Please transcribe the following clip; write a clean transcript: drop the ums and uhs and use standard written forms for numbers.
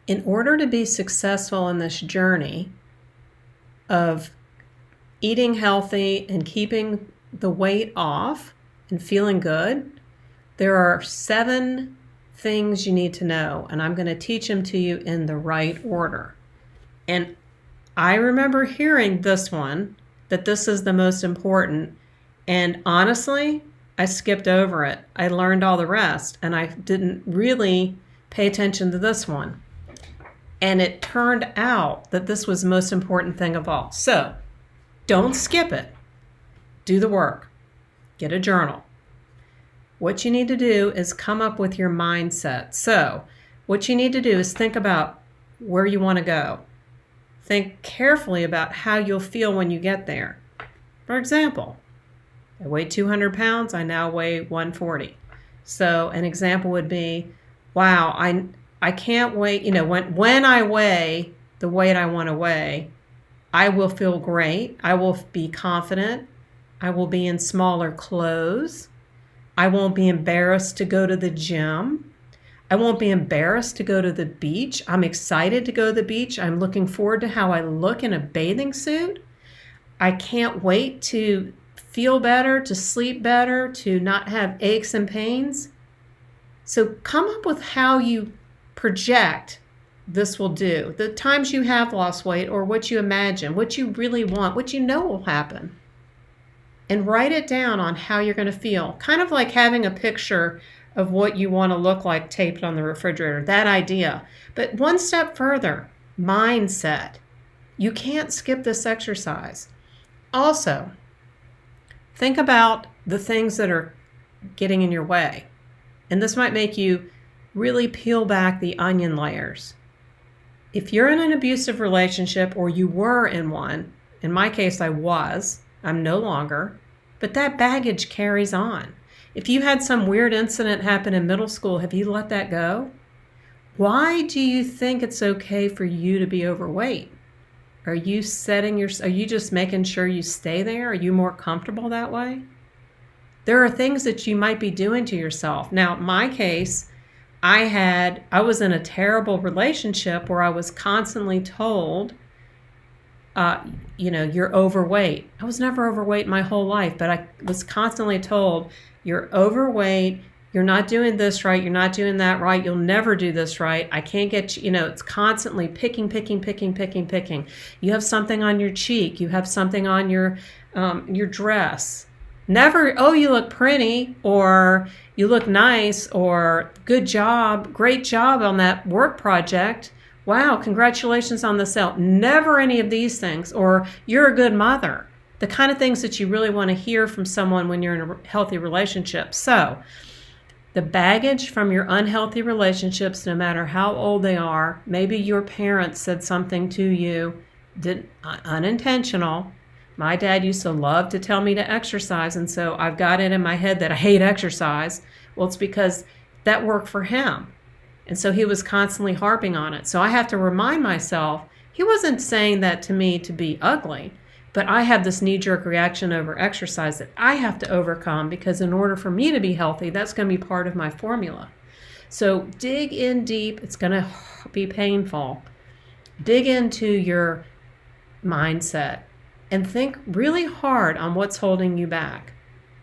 In order to be successful in this journey of eating healthy and keeping the weight off and feeling good, there are 7 things you need to know, and I'm going to teach them to you in the right order. And I remember hearing this one, that this is the most important, and honestly, I skipped over it. I learned all the rest, and I didn't really pay attention to this one. And it turned out that this was the most important thing of all. So, don't skip it. Do the work. Get a journal. What you need to do is come up with your mindset. So, what you need to do is think about where you want to go. Think carefully about how you'll feel when you get there. For example, I weighed 200 pounds, I now weigh 140. So an example would be, wow, I can't wait, when I weigh the weight I want to weigh, I will feel great, I will be confident, I will be in smaller clothes, I won't be embarrassed to go to the gym, I won't be embarrassed to go to the beach, I'm excited to go to the beach, I'm looking forward to how I look in a bathing suit, I can't wait to feel better, to sleep better, to not have aches and pains. So come up with how you project this will do. The times you have lost weight, or what you imagine, what you really want, what you know will happen. And write it down on how you're going to feel. Kind of like having a picture of what you want to look like taped on the refrigerator, that idea. But one step further, mindset. You can't skip this exercise. Also, think about the things that are getting in your way. And this might make you really peel back the onion layers. If you're in an abusive relationship, or you were in one, in my case I'm no longer, but that baggage carries on. If you had some weird incident happen in middle school, have you let that go? Why do you think it's okay for you to be overweight? Are you just making sure you stay there? Are you more comfortable that way? There are things that you might be doing to yourself. Now, in my case, I was in a terrible relationship where I was constantly told, you're overweight. I was never overweight my whole life, but I was constantly told, you're overweight, you're not doing this right, you're not doing that right, you'll never do this right, I can't get you, it's constantly picking. You have something on your cheek, you have something on your dress. Never, oh, you look pretty, or you look nice, or good job, great job on that work project. Wow, congratulations on the sale. Never any of these things. Or you're a good mother. The kind of things that you really want to hear from someone when you're in a healthy relationship. So, the baggage from your unhealthy relationships, no matter how old they are, maybe your parents said something to you, unintentional. My dad used to love to tell me to exercise, and so I've got it in my head that I hate exercise. Well, it's because that worked for him. And so he was constantly harping on it. So I have to remind myself, he wasn't saying that to me to be ugly, but I have this knee-jerk reaction over exercise that I have to overcome, because in order for me to be healthy, that's going to be part of my formula. So dig in deep. It's going to be painful. Dig into your mindset and think really hard on what's holding you back.